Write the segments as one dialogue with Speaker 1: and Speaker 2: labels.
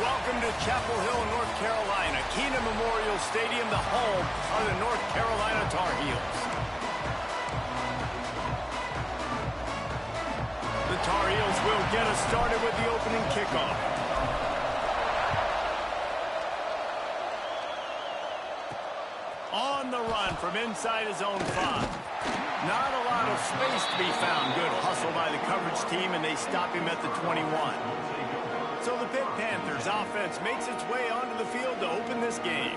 Speaker 1: Welcome to Chapel Hill, North Carolina. Kenan Memorial Stadium, the home of the North Carolina Tar Heels. The Tar Heels will get us started with the opening kickoff. On the run from inside his own 5. Not a lot of space to be found. Good hustle by the coverage team, and they stop him at the 21. So the Pitt Panthers offense makes its way onto the field to open this game.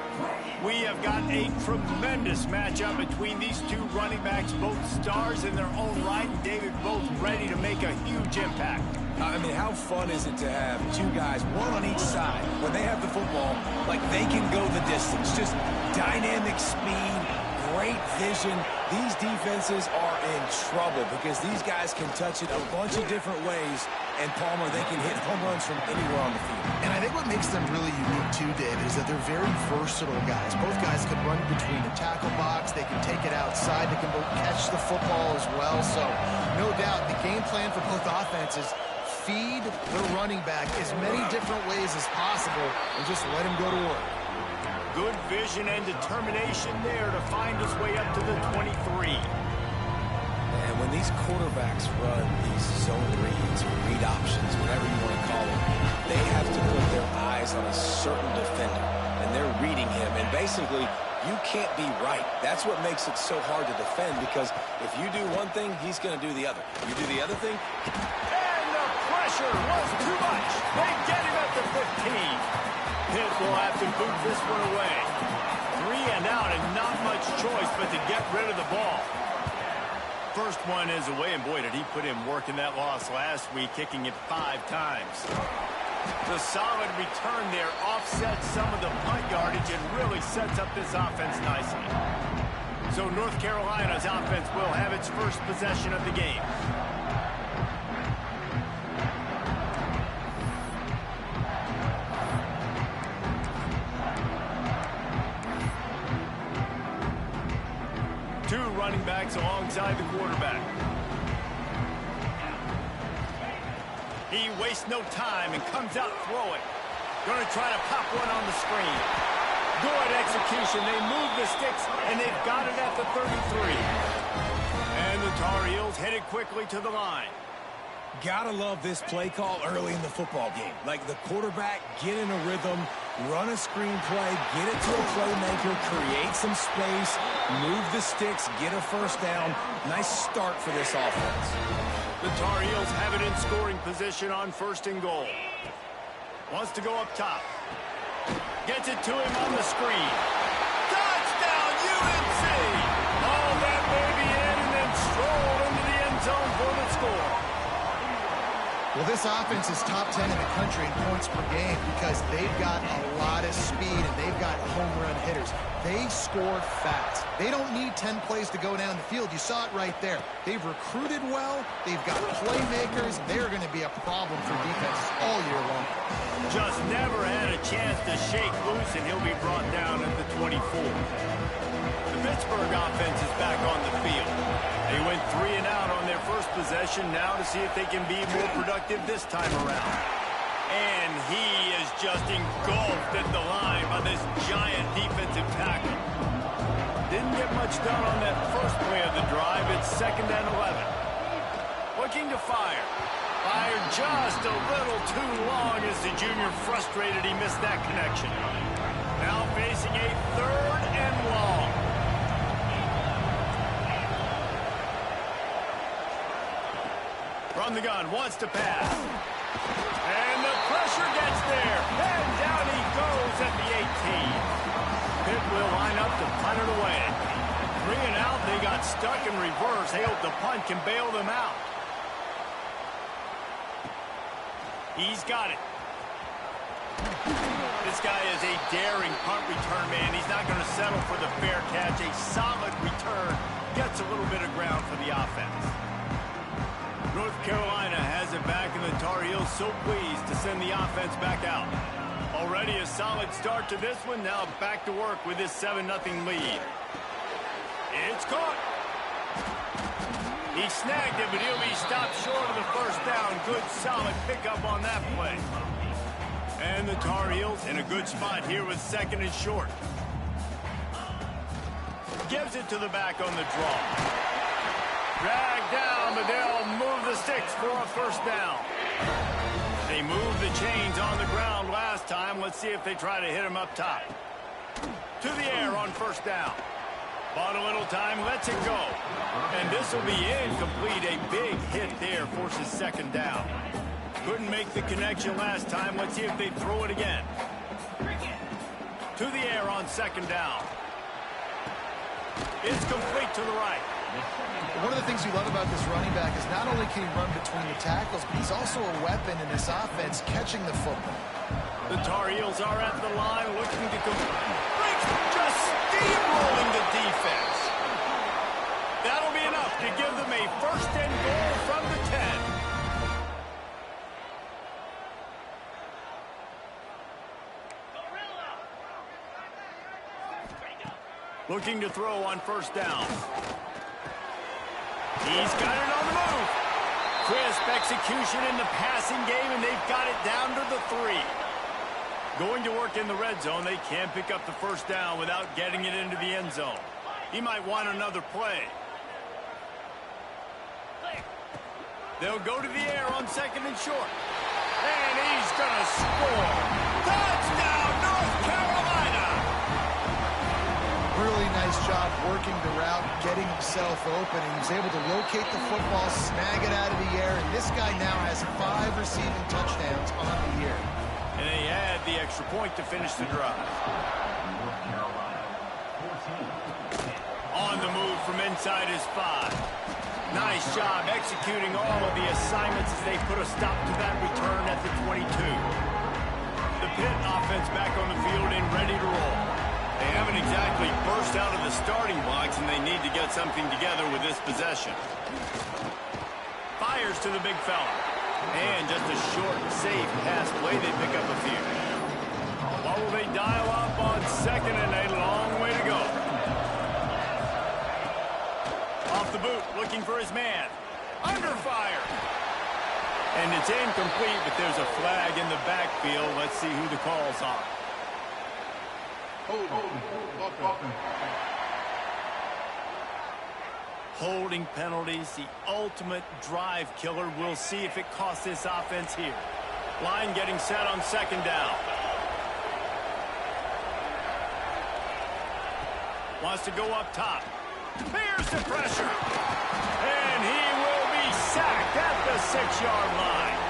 Speaker 1: We have got a tremendous matchup between these two running backs, both stars in their own right, and David both ready to make a huge impact.
Speaker 2: I mean, how fun is it to have two guys, one on each side, when they have the football, like they can go the distance. Just dynamic speed, great vision. These defenses are in trouble because these guys can touch it a bunch of different ways, and Palmer, they can hit home runs from anywhere on the field.
Speaker 3: And I think what makes them really unique too, David, is that they're very versatile guys. Both guys can run between the tackle box. They can take it outside. They can both catch the football as well. So no doubt the game plan for both offenses, feed the running back as many different ways as possible and just let him go to work.
Speaker 1: Good vision and determination there to find his way up to the 23.
Speaker 2: And when these quarterbacks run these zone reads or read options, whatever you want to call them, they have to put their eyes on a certain defender, and they're reading him. And basically, you can't be right. That's what makes it so hard to defend, because if you do one thing, he's going to do the other. You do the other thing.
Speaker 1: And the pressure was too much. They get him at the 15. Pitt will have to boot this one away. 3 and out, and not much choice but to get rid of the ball. First one is away, and boy, did he put in work in that loss last week, kicking it 5 times. The solid return there offsets some of the punt yardage and really sets up this offense nicely. So North Carolina's offense will have its first possession of the game. Two running backs alongside the quarterback. He wastes no time and comes out throwing. Going to try to pop one on the screen. Good execution. They move the sticks, and they've got it at the 33. And the Tar Heels headed quickly to the line.
Speaker 2: Gotta love this play call early in the football game. Like the quarterback, get in a rhythm, run a screen play, get it to a playmaker, create some space, move the sticks, get a first down. Nice start for this offense.
Speaker 1: The Tar Heels have it in scoring position on 1st and goal. Wants to go up top. Gets it to him on the screen. Touchdown, UNC! All that baby in and then stroll into the end zone for the score.
Speaker 3: Well, this offense is top 10 in the country in points per game because they've got a lot of speed and they've got home run hitters. They score fast. They don't need 10 plays to go down the field. You saw it right there. They've recruited well. They've got playmakers. They're going to be a problem for defense all year long.
Speaker 1: Just never had a chance to shake loose, and he'll be brought down at the 24. The Pittsburgh offense is back on the field. They went 3 and out on their first possession, now to see if they can be more productive this time around. And he is just engulfed at the line by this giant defensive tackle. Didn't get much done on that first play of the drive. It's 2nd and 11. Looking to fire. Fired just a little too long as the junior frustrated he missed that connection. Now facing a 3rd and long. From the gun, wants to pass. And the pressure gets there. And down he goes at the 18. Pitt will line up to punt it away. 3 and out, they got stuck in reverse. They hope the punt can bail them out. He's got it. This guy is a daring punt return man. He's not going to settle for the fair catch. A solid return. Gets a little bit of ground for the offense. North Carolina has it back, and the Tar Heels so pleased to send the offense back out. Already a solid start to this one. Now back to work with this 7-0 lead. It's caught. He snagged it, but he'll be stopped short of the first down. Good, solid pickup on that play. And the Tar Heels in a good spot here with 2nd and short. Gives it to the back on the draw. Dragged down, but they'll move the sticks for a 1st down. They moved the chains on the ground last time. Let's see if they try to hit him up top. To the air on 1st down. Bought a little time, lets it go. And this will be incomplete. A big hit there forces 2nd down. Couldn't make the connection last time. Let's see if they throw it again. To the air on 2nd down. It's complete to the right.
Speaker 3: One of the things you love about this running back is not only can he run between the tackles, but he's also a weapon in this offense catching the football.
Speaker 1: The Tar Heels are at the line looking to complete. Just steamrolling the defense. That'll be enough to give them a 1st and goal from the 10. Looking to throw on 1st down. He's got it on the move. Crisp execution in the passing game, and they've got it down to the 3. Going to work in the red zone. They can't pick up the 1st down without getting it into the end zone. He might want another play. They'll go to the air on 2nd and short. And he's going to score. Touchdown, North Carolina!
Speaker 3: Really nice job working the route, getting himself open, and he was able to locate the football, snag it out of the air, and this guy now has 5 receiving touchdowns on the year.
Speaker 1: And they add the extra point to finish the drive. On the move from inside his 5. Nice job executing all of the assignments as they put a stop to that return at the 22. The Pitt offense back on the field and ready to roll. They haven't exactly burst out of the starting blocks, and they need to get something together with this possession. Fires to the big fella. And just a short, safe pass play. They pick up a few. What will they dial up on 2nd and a long way to go? Off the boot, looking for his man. Under fire. And it's incomplete, but there's a flag in the backfield. Let's see who the call's on. Holding penalties, the ultimate drive killer. We'll see if it costs this offense here. Line getting set on 2nd down. Wants to go up top. Here's the pressure. And he will be sacked at the 6-yard line.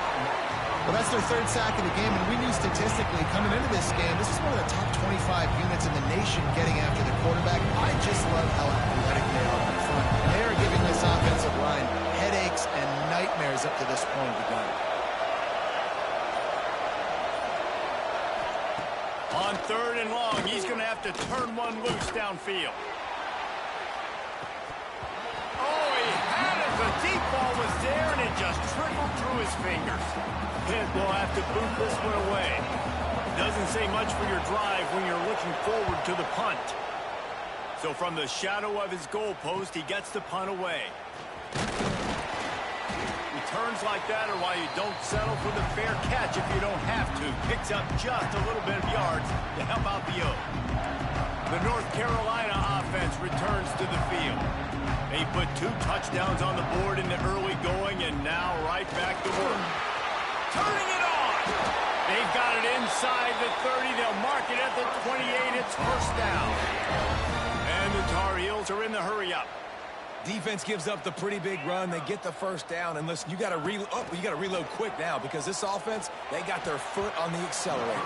Speaker 3: Well, that's their 3rd sack of the game, and we knew statistically coming into this game, this is one of the top 25 units in the nation getting after the quarterback. I just love how athletic they are in front. And they are giving this offensive line headaches and nightmares up to this point of the game.
Speaker 1: On 3rd and long, he's going to have to turn one loose downfield. Oh, he had it. The deep ball was there, and it just trickled through his fingers. Pitt will have to boot this one away. Doesn't say much for your drive when you're looking forward to the punt. So from the shadow of his goalpost, he gets the punt away. Returns like that are why you don't settle for the fair catch if you don't have to. Picks up just a little bit of yards to help out the Oak. The North Carolina offense returns to the field. They put 2 touchdowns on the board in the early going, and now right back to work. Turning it on. They've got it inside the 30. They'll mark it at the 28. It's 1st down. And the Tar Heels are in the hurry-up.
Speaker 2: Defense gives up the pretty big run. They get the 1st down. And listen, you got to reload quick now because this offense, they got their foot on the accelerator.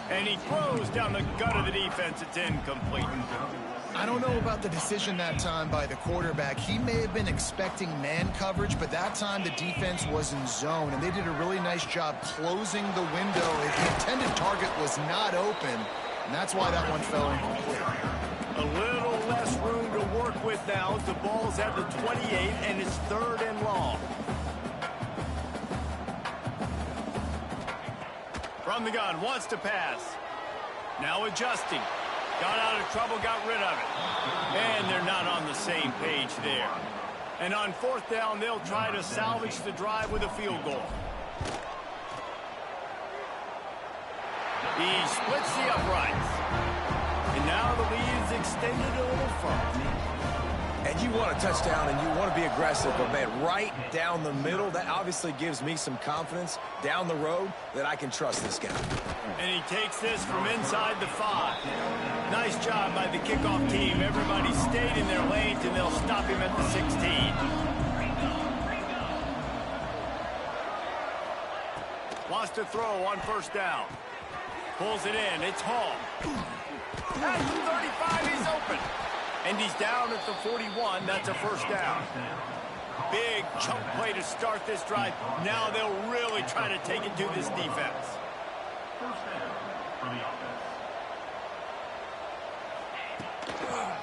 Speaker 1: And he throws down the gut of the defense. It's incomplete.
Speaker 3: I don't know about the decision that time by the quarterback. He may have been expecting man coverage, but that time the defense was in zone, and they did a really nice job closing the window. The intended target was not open, and that's why that one fell incomplete.
Speaker 1: A little less room to work with now. The ball's at the 28, and it's 3rd and long. From the gun, wants to pass. Now adjusting. Got out of trouble, got rid of it. And they're not on the same page there. And on 4th down, they'll try to salvage the drive with a field goal. He splits the uprights. And now the lead is extended a little further.
Speaker 2: And you want a touchdown and you want to be aggressive, but man, right down the middle, that obviously gives me some confidence down the road that I can trust this guy.
Speaker 1: And he takes this from inside the 5. Nice job by the kickoff team. Everybody stayed in their lanes, and they'll stop him at the 16. Wants to throw on first down. Pulls it in. It's Hall. At the 35, he's open. And he's down at the 41. That's a first down. Big chunk play to start this drive. Now they'll really try to take it to this defense.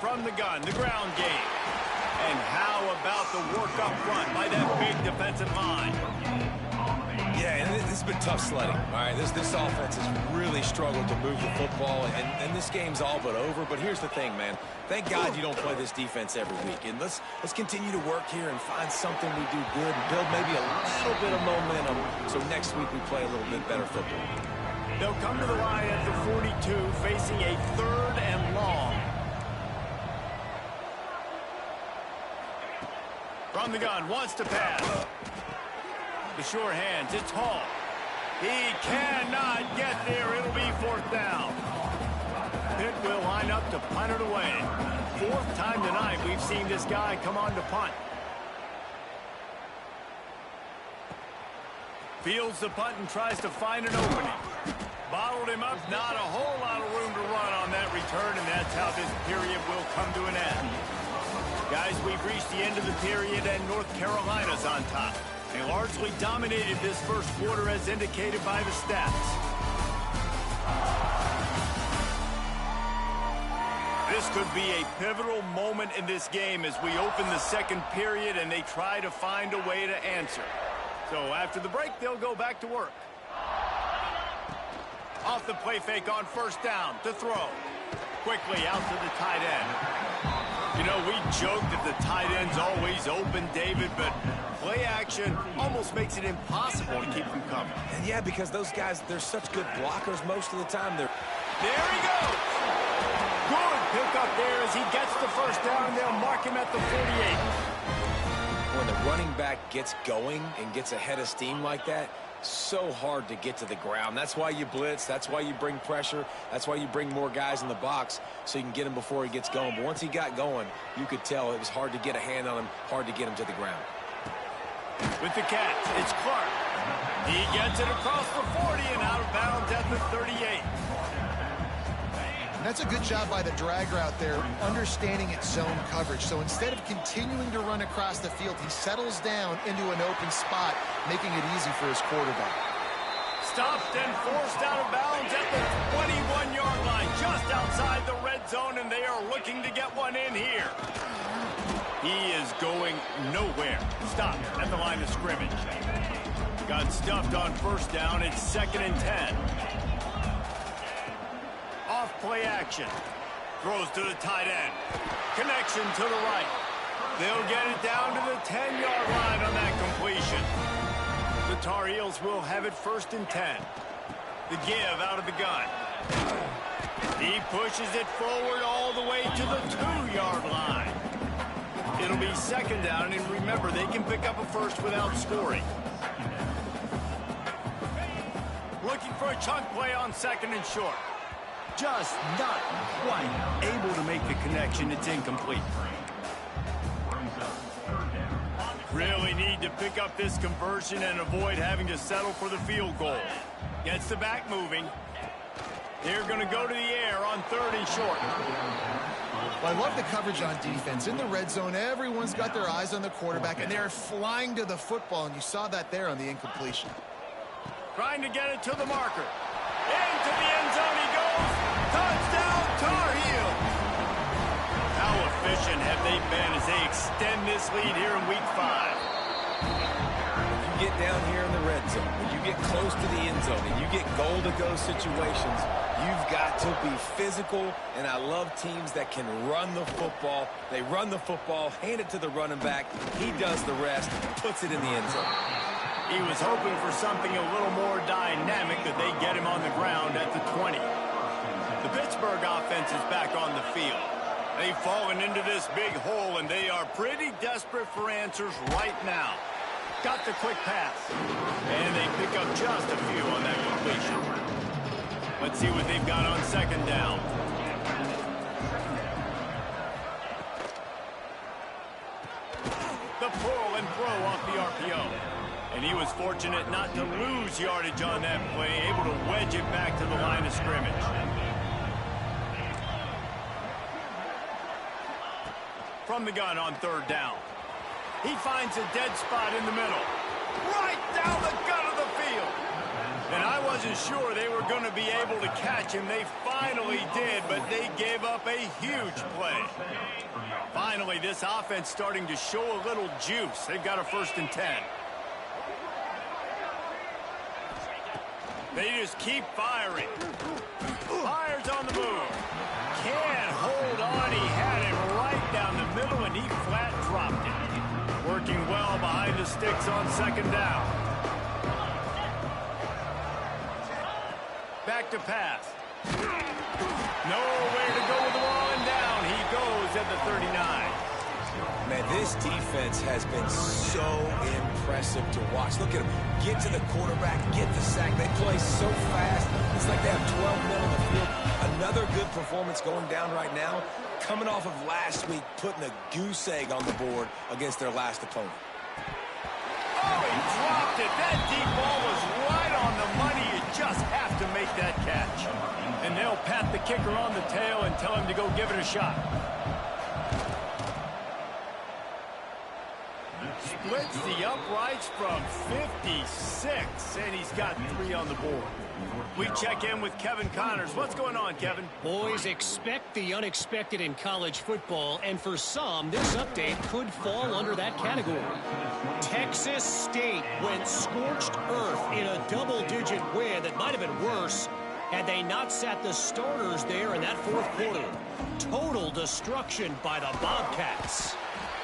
Speaker 1: From the gun, the ground game. And how about the work up front by that big defensive line?
Speaker 2: Yeah, and this has been tough sledding. All right, this offense has really struggled to move the football, and this game's all but over. But here's the thing, man. Thank God you don't play this defense every week. And let's continue to work here and find something we do good and build maybe a little bit of momentum so next week we play a little bit better football.
Speaker 1: They'll come to the line at the 42, facing a 3rd and long. From the gun, wants to pass. The sure hands, it's Hall. He cannot get there. It'll be 4th down. Pitt will line up to punt it away. 4th time tonight we've seen this guy come on to punt. Fields the punt and tries to find an opening. Bottled him up, not a whole lot of room to run on that return, and that's how this period will come to an end. Guys, we've reached the end of the period, and North Carolina's on top. They largely dominated this first quarter as indicated by the stats. This could be a pivotal moment in this game as we open the second period and they try to find a way to answer. So after the break, they'll go back to work. Off the play fake on first down to throw. Quickly out to the tight end. You know, we joked that the tight end's always open, David, but play action almost makes it impossible to keep them coming.
Speaker 2: And yeah, because those guys, they're such good blockers most of the time.
Speaker 1: There he goes. Good pick up there as he gets the first down, and they'll mark him at the 48.
Speaker 2: When the running back gets going and gets ahead of steam like that, so hard to get to the ground. That's why you blitz. That's why you bring pressure. That's why you bring more guys in the box so you can get him before he gets going. But once he got going, you could tell it was hard to get a hand on him, hard to get him to the ground.
Speaker 1: With the catch, it's Clark. He gets it across the 40 and out of bounds at the 38.
Speaker 3: That's a good job by the drag route there, understanding its zone coverage. So instead of continuing to run across the field, he settles down into an open spot, making it easy for his quarterback.
Speaker 1: Stopped and forced out of bounds at the 21-yard line, just outside the red zone, and they are looking to get one in here. He is going nowhere. Stopped at the line of scrimmage. Got stuffed on first down. It's 2nd and 10. Off play action. Throws to the tight end. Connection to the right. They'll get it down to the 10-yard line on that completion. The Tar Heels will have it 1st and 10. The give out of the gun. He pushes it forward all the way to the 2-yard line. It'll be 2nd down, and remember, they can pick up a first without scoring. Looking for a chunk play on 2nd and short. Just not quite able to make the connection. It's incomplete. Really need to pick up this conversion and avoid having to settle for the field goal. Gets the back moving. They're going to go to the air on 3rd and short.
Speaker 3: Well, I love the coverage on defense. In the red zone, everyone's got their eyes on the quarterback, and they're flying to the football, and you saw that there on the incompletion.
Speaker 1: Trying to get it to the marker. Into the end zone he goes. Touchdown, Tar Heels. How efficient have they been as they extend this lead here in Week 5?
Speaker 2: When you get down here in the red zone, when you get close to the end zone, and you get goal-to-go situations, you've got to be physical, and I love teams that can run the football. They run the football, hand it to the running back. He does the rest, puts it in the end zone.
Speaker 1: He was hoping for something a little more dynamic that they get him on the ground at the 20. The Pittsburgh offense is back on the field. They've fallen into this big hole, and they are pretty desperate for answers right now. Got the quick pass. And they pick up just a few on that completion. Let's see what they've got on second down. The pull and throw off the RPO. And he was fortunate not to lose yardage on that play, able to wedge it back to the line of scrimmage. From the gun on third down. He finds a dead spot in the middle. Right down the gut of the field. And I wasn't sure they were going to be able to catch him. They finally did, but they gave up a huge play. Finally, this offense starting to show a little juice. They've got a 1st and 10. They just keep firing. Fires on the move. Can't hold on. He had it right down the middle, and he flat dropped it. Working well behind the sticks on second down. Back to pass. Nowhere to go with the ball, and down he goes at the 39.
Speaker 2: Man, this defense has been so impressive to watch. Look at them. Get to the quarterback, get the sack. They play so fast. It's like they have 12 men on the field. Another good performance going down right now. Coming off of last week, putting a goose egg on the board against their last opponent.
Speaker 1: Oh, he dropped it. That deep ball was right on the money. You just have to make that catch. And they'll pat the kicker on the tail and tell him to go give it a shot. Splits the uprights from 56, and he's got 3 on the board. We check in with Kevin Connors. What's going on, Kevin?
Speaker 4: Boys, expect the unexpected in college football, and for some, this update could fall under that category. Texas State went scorched earth in a double-digit win that might have been worse had they not sat the starters there in that 4th quarter. Total destruction by the Bobcats.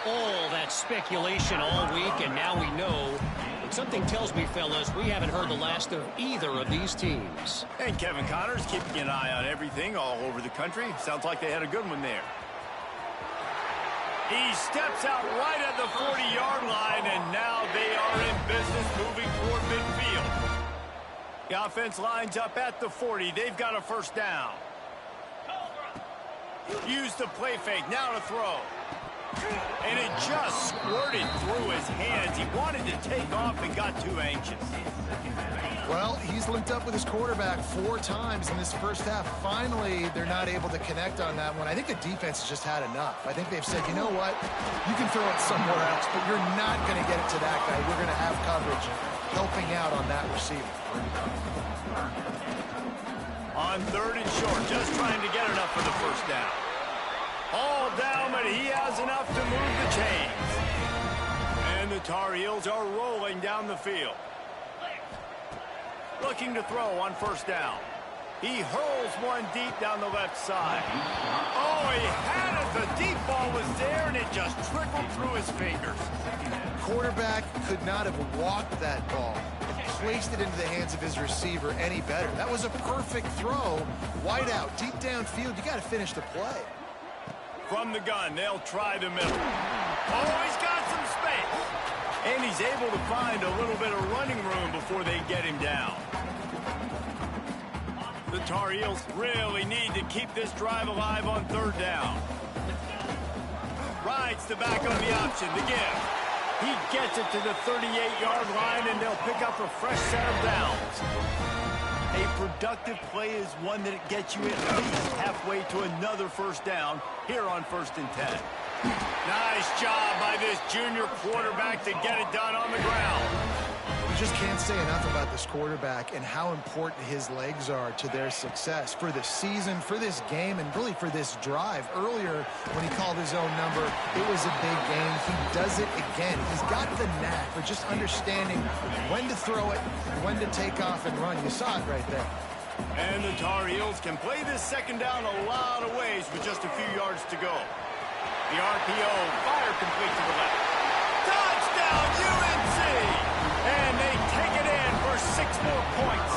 Speaker 4: All that speculation all week, and now we know. But something tells me, fellas, we haven't heard the last of either of these teams.
Speaker 1: And Kevin Connors keeping an eye on everything all over the country. Sounds like they had a good one there. He steps out right at the 40-yard line, and now they are in business moving toward midfield. The offense lines up at the 40. They've got a 1st down. Use the play fake. Now to throw. And it just squirted through his hands. He wanted to take off and got too anxious.
Speaker 3: Well, he's linked up with his quarterback 4 times in this first half. Finally, they're not able to connect on that one. I think the defense has just had enough. I think they've said, you know what? You can throw it somewhere else, but you're not going to get it to that guy. We're going to have coverage helping out on that receiver.
Speaker 1: On 3rd and short, just trying to get enough for the 1st down. All down, but he has enough to move the chains. And the Tar Heels are rolling down the field. Looking to throw on 1st down. He hurls one deep down the left side. Oh, he had it. The deep ball was there, and it just trickled through his fingers.
Speaker 3: Quarterback could not have walked that ball and placed it into the hands of his receiver any better. That was a perfect throw. Wide out, deep downfield. You got to finish the play.
Speaker 1: From the gun, they'll try the middle. Oh, he's got some space. And he's able to find a little bit of running room before they get him down. The Tar Heels really need to keep this drive alive on 3rd down. Rides the back on the option, the give. He gets it to the 38-yard line, and they'll pick up a fresh set of downs. A productive play is one that gets you at least halfway to another 1st down here on 1st and 10. Nice job by this junior quarterback to get it done on the ground.
Speaker 3: You just can't say enough about this quarterback and how important his legs are to their success for the season, for this game, and really for this drive. Earlier, when he called his own number, it was a big game. He does it again. He's got the knack for just understanding when to throw it, when to take off and run. You saw it right there.
Speaker 1: And the Tar Heels can play this 2nd down a lot of ways with just a few yards to go. The RPO, fire complete to the left. Touchdown, UNC! And they take it in for 6 more points.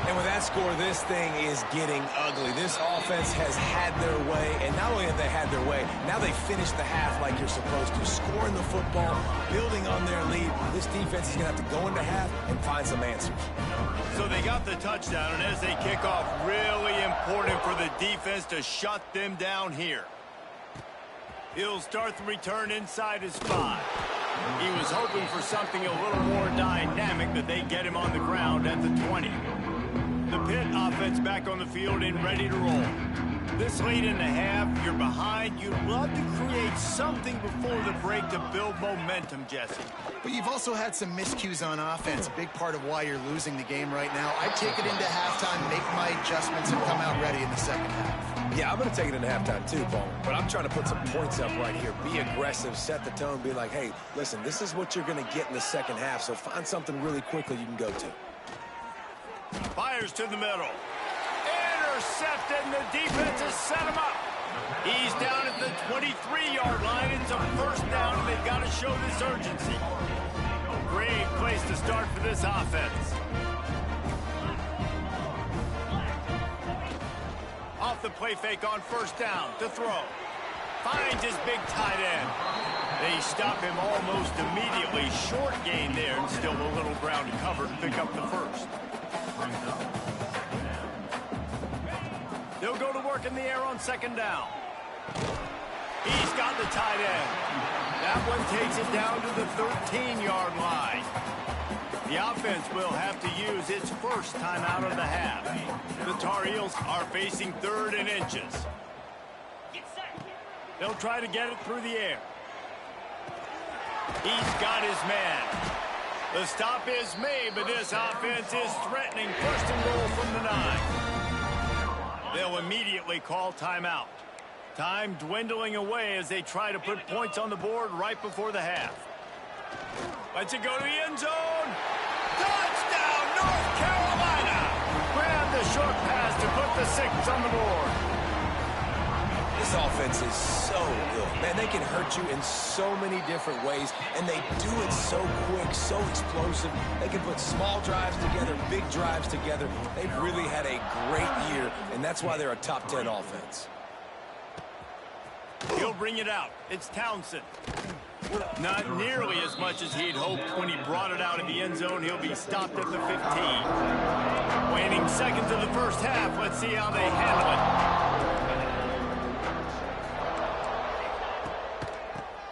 Speaker 2: And with that score, this thing is getting ugly. This offense has had their way, and not only have they had their way, now they finish the half like you're supposed to, scoring the football, building on their lead. This defense is going to have to go into half and find some answers.
Speaker 1: So they got the touchdown, and as they kick off, really important for the defense to shut them down here. He'll start the return inside his 5. He was hoping for something a little more dynamic, but they get him on the ground at the 20. The Pitt offense back on the field and ready to roll. This late in the half, you're behind. You'd love to create something before the break to build momentum, Jesse.
Speaker 3: But you've also had some miscues on offense, a big part of why you're losing the game right now. I'd take it into halftime, make my adjustments, and come out ready in the second half.
Speaker 2: Yeah, I'm going to take it into halftime too, Paul. But I'm trying to put some points up right here. Be aggressive, set the tone, be like, hey, listen, this is what you're going to get in the second half, so find something really quickly you can go to.
Speaker 1: Fires to the middle. Intercepted, and the defense has set him up. He's down at the 23-yard line. It's a first down, and they've got to show this urgency. Great place to start for this offense. Off the play fake on first down to throw. Finds his big tight end. They stop him almost immediately. Short gain there, and still a little ground to cover to pick up the first. They'll go to work in the air on second down. He's got the tight end. That one takes it down to the 13-yard line. The offense will have to use its first time out of the half. The Tar Heels are facing 3rd and inches. They'll try to get it through the air. He's got his man. The stop is made, but this offense is threatening. 1st and goal from the 9. They'll immediately call timeout. Time dwindling away as they try to put points on the board right before the half. Lets it go to the end zone. Touchdown, North Carolina! Grab the short pass to put the 6 on the board.
Speaker 2: This offense is so good. Man, they can hurt you in so many different ways, and they do it so quick, so explosive. They can put small drives together, big drives together. They've really had a great year, and that's why they're a top 10 offense.
Speaker 1: He'll bring it out. It's Townsend. Not nearly as much as he'd hoped when he brought it out of the end zone. He'll be stopped at the 15. Waning seconds of the first half. Let's see how they handle it.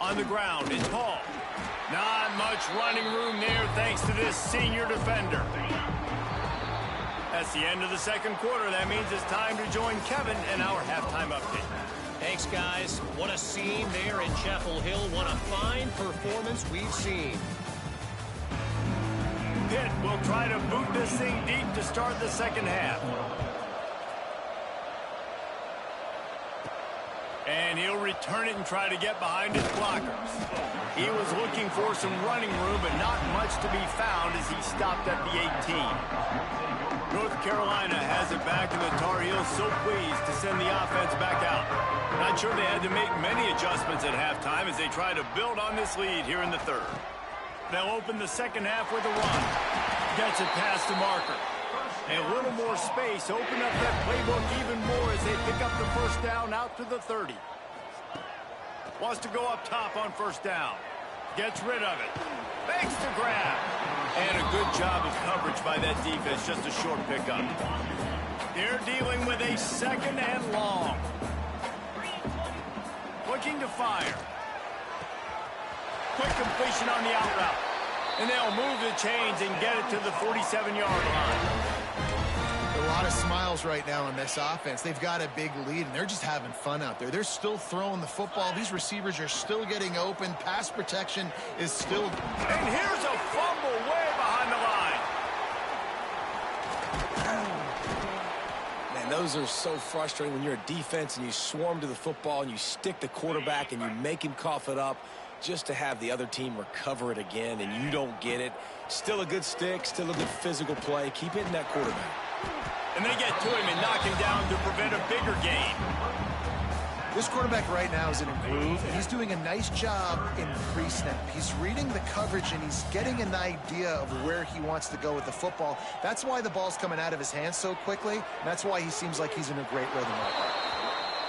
Speaker 1: On the ground, it's Hall. Not much running room there thanks to this senior defender. That's the end of the second quarter. That means it's time to join Kevin in our halftime update.
Speaker 4: Thanks, guys. What a scene there in Chapel Hill. What a fine performance we've seen.
Speaker 1: Pitt will try to boot this thing deep to start the second half. And he'll return it and try to get behind his blockers. He was looking for some running room, but not much to be found as he stopped at the 18. North Carolina has it back, and the Tar Heels so pleased to send the offense back out. Not sure they had to make many adjustments at halftime as they try to build on this lead here in the 3rd. They'll open the second half with a run. Gets it past the marker. A little more space, open up that playbook even more as they pick up the first down out to the 30. Wants to go up top on first down. Gets rid of it. Makes the grab. And a good job of coverage by that defense, just a short pickup. They're dealing with a 2nd and long. Looking to fire. Quick completion on the out route. And they'll move the chains and get it to the 47-yard line.
Speaker 3: A lot of smiles right now in this offense. They've got a big lead, and they're just having fun out there. They're still throwing the football. These receivers are still getting open. Pass protection is still...
Speaker 1: And here's a fumble way behind the line.
Speaker 2: Man, those are so frustrating when you're a defense and you swarm to the football and you stick the quarterback and you make him cough it up just to have the other team recover it again, and you don't get it. Still a good stick, still a good physical play. Keep hitting that quarterback.
Speaker 1: And they get to him and knock him down to prevent a bigger gain.
Speaker 3: This quarterback right now is in a groove, and he's doing a nice job in pre-snap. He's reading the coverage, and he's getting an idea of where he wants to go with the football. That's why the ball's coming out of his hands so quickly, and that's why he seems like he's in a great rhythm right now.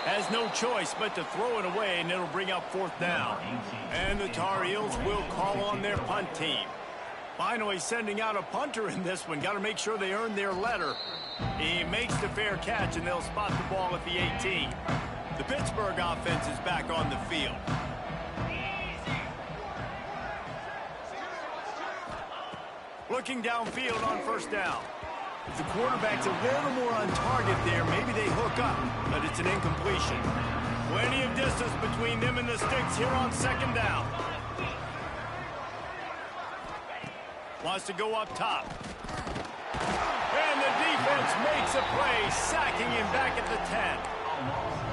Speaker 1: Has no choice but to throw it away, and it'll bring up 4th down. And the Tar Heels will call on their punt team. Finally sending out a punter in this one. Got to make sure they earn their letter. He makes the fair catch, and they'll spot the ball at the 18. The Pittsburgh offense is back on the field. Looking downfield on 1st down. If the quarterback's a little more on target there, maybe they hook up, but it's an incompletion. Plenty of distance between them and the sticks here on 2nd down. Wants to go up top. And the defense makes a play, sacking him back at the 10.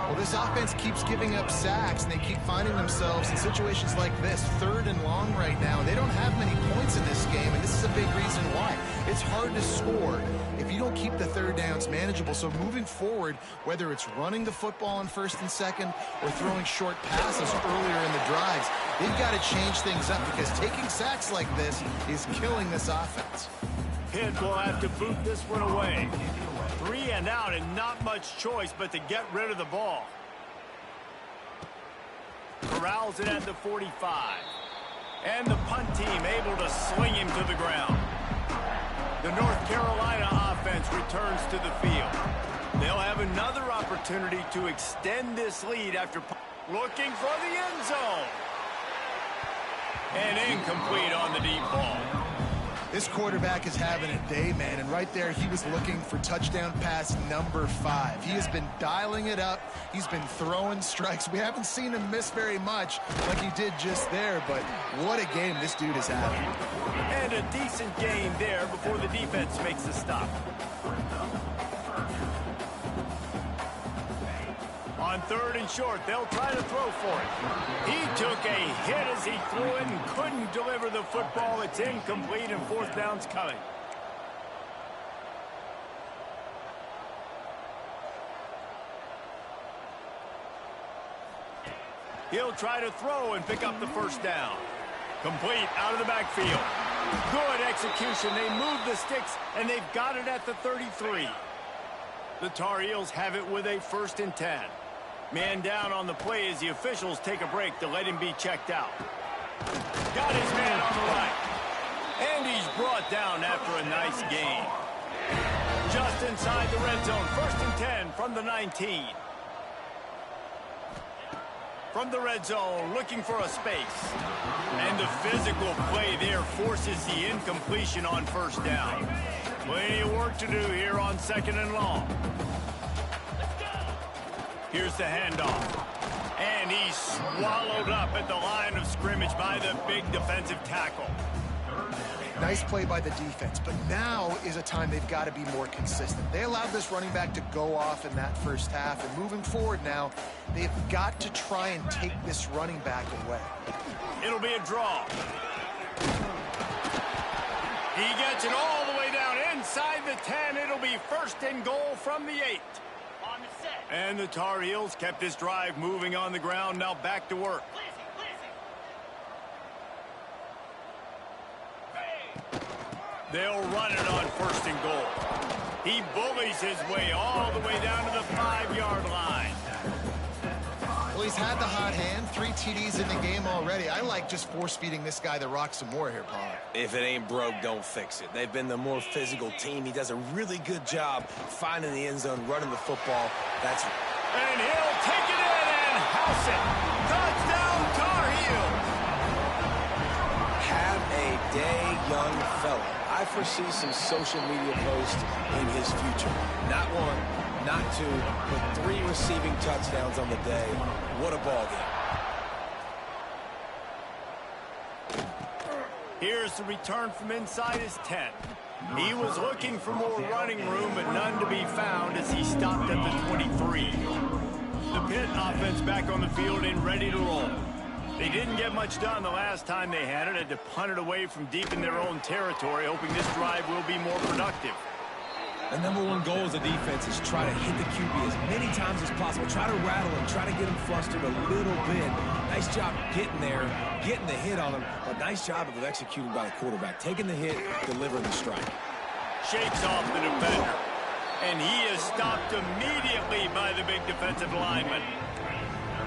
Speaker 3: Well, this offense keeps giving up sacks, and they keep finding themselves in situations like this, 3rd and long right now. They don't have many points in this game, and this is a big reason why. It's hard to score if you don't keep the 3rd downs manageable. So moving forward, whether it's running the football on 1st and 2nd or throwing short passes earlier in the drives, they've got to change things up because taking sacks like this is killing this offense.
Speaker 1: Pitt will have to boot this one away. 3 and out, and not much choice but to get rid of the ball. Corrals it at the 45. And the punt team able to sling him to the ground. The North Carolina offense returns to the field. They'll have another opportunity to extend this lead after looking for the end zone. And incomplete on the deep ball.
Speaker 3: This quarterback is having a day, man, and right there he was looking for touchdown pass number 5. He has been dialing it up. He's been throwing strikes. We haven't seen him miss very much like he did just there, but what a game this dude is having.
Speaker 1: And a decent gain there before the defense makes the stop. On 3rd and short, they'll try to throw for it. He took a hit as he threw it and couldn't deliver the football. It's incomplete, and 4th down's coming. He'll try to throw and pick up the 1st down. Complete out of the backfield. Good execution. They move the sticks, and they've got it at the 33. The Tar Heels have it with a 1st and 10. Man down on the play as the officials take a break to let him be checked out. Got his man on the right. And he's brought down after a nice gain. Just inside the red zone. 1st and 10 from the 19. From the red zone, looking for a space. And the physical play there forces the incompletion on 1st down. Plenty of work to do here on 2nd and long. Here's the handoff. And he's swallowed up at the line of scrimmage by the big defensive tackle.
Speaker 3: Nice play by the defense, but now is a time they've got to be more consistent. They allowed this running back to go off in that 1st half, and moving forward now, they've got to try and take this running back away.
Speaker 1: It'll be a draw. He gets it all the way down inside the 10. It'll be 1st and goal from the 8. And the Tar Heels kept this drive moving on the ground. Now back to work. They'll run it on 1st and goal. He bullies his way all the way down to the 5-yard line.
Speaker 3: Well, he's had the hot hand, 3 TDs in the game already. I like just force-feeding this guy the rock some more here, Paul.
Speaker 2: If it ain't broke, don't fix it. They've been the more physical team. He does a really good job finding the end zone, running the football.
Speaker 1: And he'll take it in and house it. Touchdown, Tar Heels.
Speaker 2: Have a day, young fella. I foresee some social media posts in his future. Not 1, not 2, but 3 receiving touchdowns on the day. What a ball game.
Speaker 1: Here's the return from inside his 10. He was looking for more running room, but none to be found as he stopped at the 23. The Pitt offense back on the field and ready to roll. They didn't get much done the last time they had to punt it away from deep in their own territory, hoping this drive will be more productive.
Speaker 2: The #1 goal as a defense is try to hit the QB as many times as possible. Try to rattle him, try to get him flustered a little bit. Nice job getting there, getting the hit on him, but nice job of executing by the quarterback. Taking the hit, delivering the strike.
Speaker 1: Shakes off the defender, and he is stopped immediately by the big defensive lineman.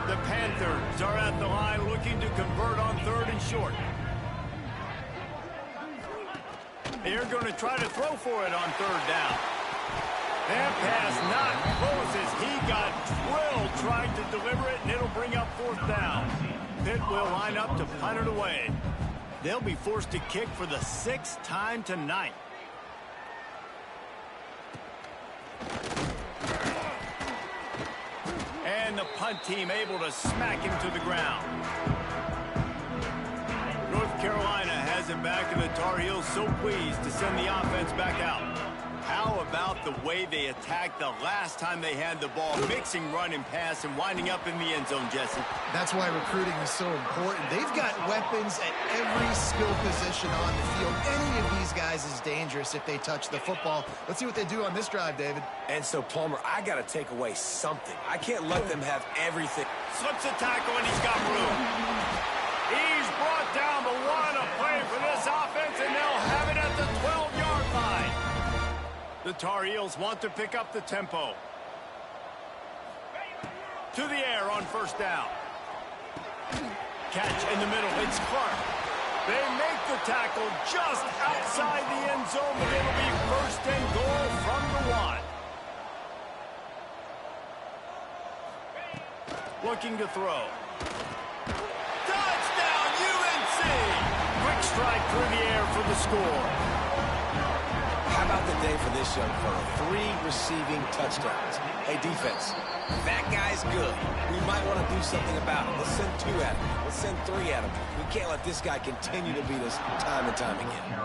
Speaker 1: The Panthers are at the line looking to convert on 3rd and short. They're going to try to throw for it on 3rd down. That pass not close as he got drilled trying to deliver it, and it'll bring up 4th down. Pitt will line up to punt it away. They'll be forced to kick for the 6th time tonight. And the punt team able to smack him to the ground. North Carolina has him back, and the Tar Heels so pleased to send the offense back out. How about the way they attacked the last time they had the ball, mixing run and pass and winding up in the end zone, Jesse?
Speaker 3: That's why recruiting is so important. They've got weapons at every skill position on the field. Any of these guys is dangerous if they touch the football. Let's see what they do on this drive, David.
Speaker 2: And so, Palmer, I got to take away something. I can't let them have everything.
Speaker 1: Slips a tackle, and he's got room. He's brought down the one of play for this offense, and they'll have it at the 12-yard line. The Tar Heels want to pick up the tempo. To the air on 1st down. Catch in the middle. It's Clark. They make the tackle just outside the end zone, but it'll be 1st and goal from the 1. Looking to throw. Touchdown, UNC! Quick strike through the air for the score.
Speaker 2: How about the day for this young fella? 3 receiving touchdowns. Hey, defense, that guy's good. We might want to do something about it. Let's send 2 at him. Let's send 3 at him. We can't let this guy continue to beat us time and time again.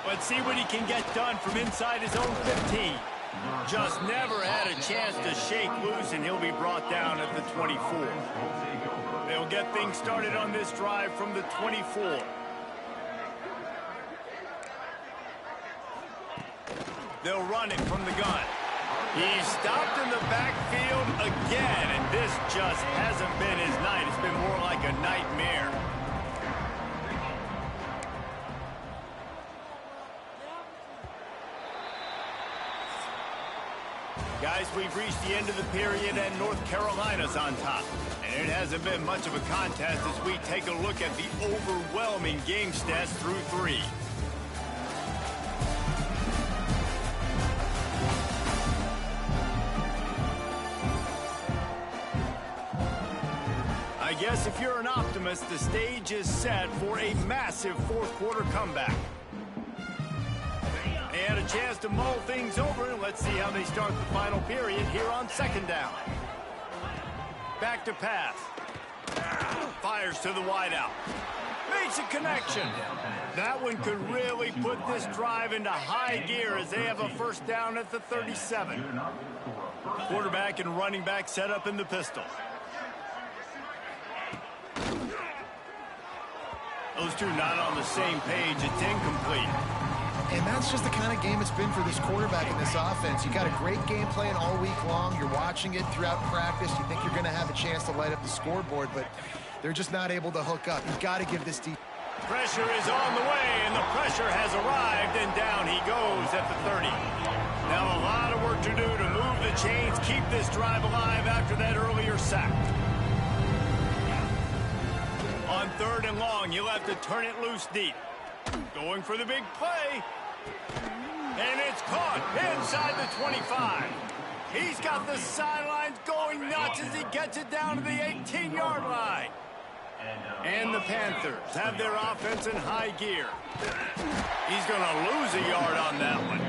Speaker 1: Let's see what he can get done from inside his own 15. Just never had a chance to shake loose, and he'll be brought down at the 24. They'll get things started on this drive from the 24. They'll run it from the gun. He's stopped in the backfield again, and this just hasn't been his night. It's been more like a nightmare. Guys, we've reached the end of the period, and North Carolina's on top. And it hasn't been much of a contest as we take a look at the overwhelming game stats through 3. I guess if you're an optimist, the stage is set for a massive 4th quarter comeback. They had a chance to mull things over, and let's see how they start the final period here on 2nd down. Back to pass. Fires to the wideout. Makes a connection. That one could really put this drive into high gear as they have a 1st down at the 37. Quarterback and running back set up in the pistol. Those two not on the same page. It's incomplete.
Speaker 3: And that's just the kind of game it's been for this quarterback in this offense. You got a great game plan all week long. You're watching it throughout practice. You think you're going to have a chance to light up the scoreboard, but they're just not able to hook up. You've got to give this deep.
Speaker 1: Pressure is on the way, and the pressure has arrived, and down he goes at the 30. Now a lot of work to do to move the chains, keep this drive alive after that earlier sack. On 3rd and long, you'll have to turn it loose deep. Going for the big play. And it's caught inside the 25. He's got the sidelines going nuts as he gets it down to the 18-yard line. And the Panthers have their offense in high gear. He's going to lose a yard on that one.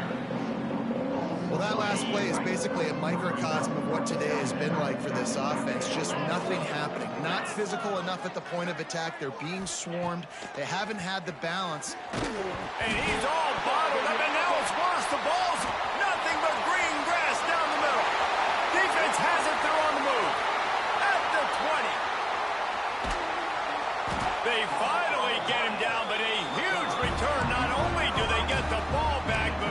Speaker 3: Well, that last play is basically a microcosm of what today has been like for this offense. Just nothing happening. Not physical enough at the point of attack. They're being swarmed. They haven't had the balance.
Speaker 1: And he's all bottled up, and now it's worse. The ball's nothing but green grass down the middle. Defense has it. They're on the move. At the 20. They finally get him down, but a huge return. Not only do they get the ball back, but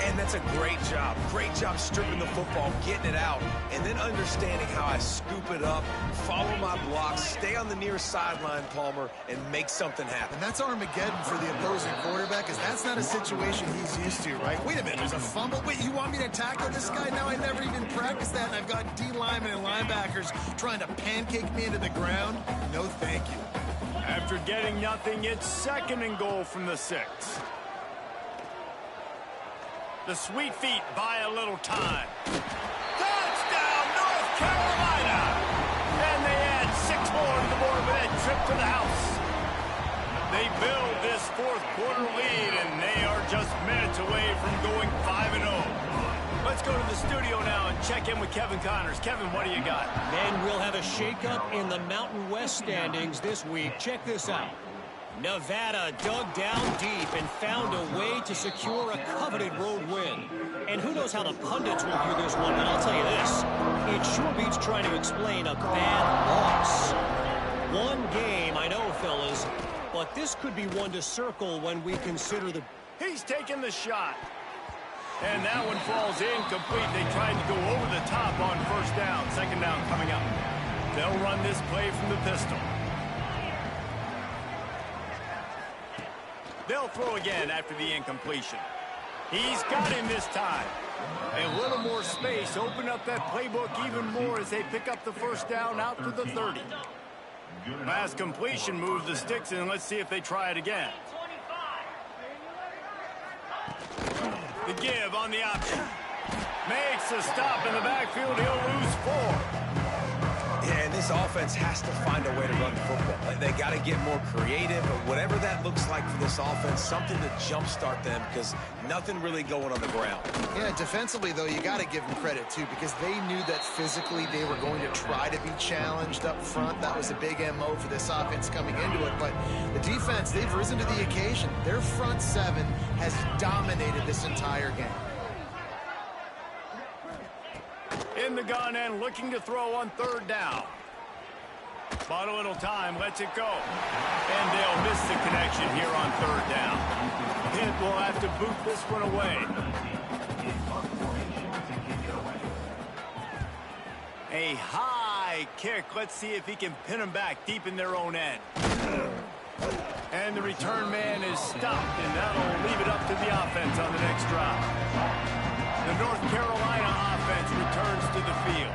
Speaker 2: And that's a great job. Great job stripping the football, getting it out, and then understanding how I scoop it up, follow my blocks, stay on the near sideline, Palmer, and make something happen.
Speaker 3: And that's Armageddon for the opposing quarterback, because that's not a situation he's used to, right? Wait a minute, there's a fumble. Wait, you want me to tackle this guy? Now I never even practiced that, and I've got D linemen and linebackers trying to pancake me into the ground. No, thank you.
Speaker 1: After getting nothing, it's 2nd and goal from the 6. The Sweet Feet buy a little time. Touchdown, North Carolina! And they add 6 more to the board with that trip to the house. They build this 4th quarter lead, and they are just minutes away from going 5-0. Let's go to the studio now and check in with Kevin Connors. Kevin, what do you got?
Speaker 4: And we'll have a shakeup in the Mountain West standings this week. Check this out. Nevada dug down deep and found a way to secure a coveted road win. And who knows how the pundits will view this one, but I'll tell you this. It sure beats trying to explain a bad loss. One game, I know, fellas, but this could be one to circle when we consider the...
Speaker 1: He's taking the shot. And that one falls incomplete. They tried to go over the top on 1st down. 2nd down coming up. They'll run this play from the pistol. They'll throw again after the incompletion. He's got him this time. A little more space. Open up that playbook even more as they pick up the 1st down out to the 30. Last completion moves the sticks in. Let's see if they try it again. The give on the option. Makes a stop in the backfield. He'll lose 4.
Speaker 2: Yeah, and this offense has to find a way to run the football. They got to get more creative, but whatever that looks like for this offense, something to jumpstart them, because nothing really going on the ground.
Speaker 3: Yeah, defensively, though, you got to give them credit, too, because they knew that physically they were going to try to be challenged up front. That was a big MO for this offense coming into it. But the defense, they've risen to the occasion. Their front 7 has dominated this entire game.
Speaker 1: In the gun and looking to throw on 3rd down. Bought a little time, lets it go. And they'll miss the connection here on 3rd down. Pitt will have to boot this one away. A high kick. Let's see if he can pin them back deep in their own end. And the return man is stopped, and that'll leave it up to the offense on the next drive. The North Carolina offense returns to the field.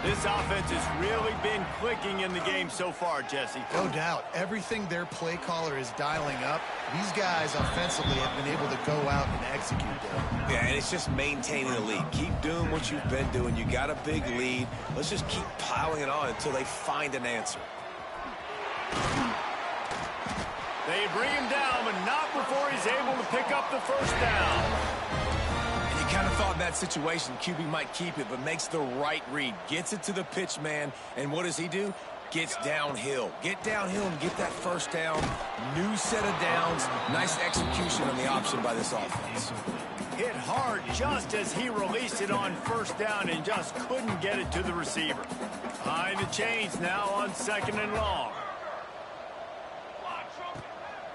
Speaker 1: This offense has really been clicking in the game so far, Jesse.
Speaker 3: No doubt. Everything their play caller is dialing up, these guys offensively have been able to go out and execute them.
Speaker 2: Yeah, and it's just maintaining the lead. Keep doing what you've been doing. You got a big lead. Let's just keep piling it on until they find an answer.
Speaker 1: They bring him down, but not before he's able to pick up the 1st down.
Speaker 2: Kind of thought in that situation QB might keep it, but makes the right read. Gets it to the pitch man, and what does he do? Gets downhill. Get downhill and get that 1st down. New set of downs. Nice execution on the option by this offense.
Speaker 1: Hit hard just as he released it on 1st down and just couldn't get it to the receiver. Behind the chains now on 2nd and long.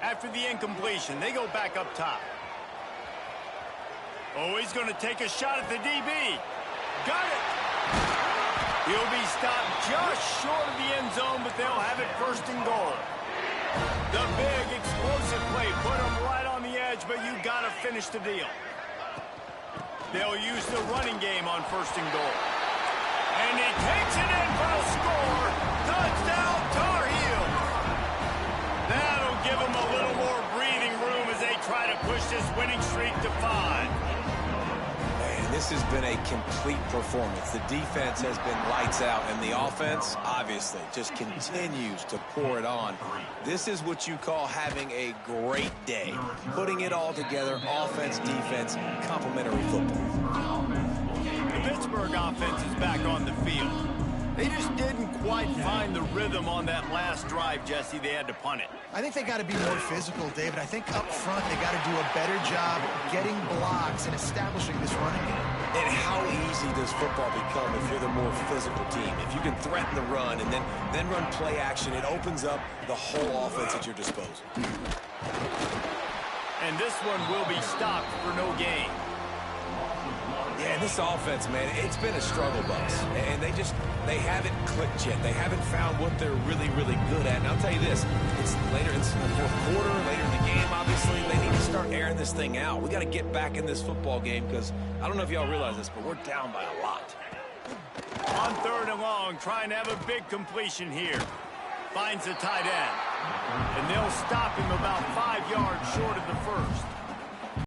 Speaker 1: After the incompletion, they go back up top. Oh, he's going to take a shot at the DB. Got it. He'll be stopped just short of the end zone, but they'll have it 1st and goal. The big explosive play put him right on the edge, but you got to finish the deal. They'll use the running game on 1st and goal. And he takes it in for the score. Touchdown, Tar Heels. That'll give him a little more breathing room as they try to push this winning streak to 5.
Speaker 2: This has been a complete performance. The defense has been lights out, and the offense, obviously, just continues to pour it on. This is what you call having a great day. Putting it all together, offense, defense, complementary football.
Speaker 1: The Pittsburgh offense is back on the field. They just didn't quite find the rhythm on that last drive, Jesse. They had to punt it.
Speaker 3: I think they got to be more physical, David. I think up front they got to do a better job getting blocks and establishing this running game.
Speaker 2: And how easy does football become if you're the more physical team? If you can threaten the run and then run play action, it opens up the whole offense at your disposal.
Speaker 1: And this one will be stopped for no gain.
Speaker 2: This offense, man, it's been a struggle bus. And they haven't clicked yet. They haven't found what they're really, really good at. And I'll tell you this, it's later in the fourth quarter, later in the game, obviously, they need to start airing this thing out. We got to get back in this football game because I don't know if y'all realize this, but we're down by a lot.
Speaker 1: On 3rd and long, trying to have a big completion here. Finds the tight end. And they'll stop him about 5 yards short of the first.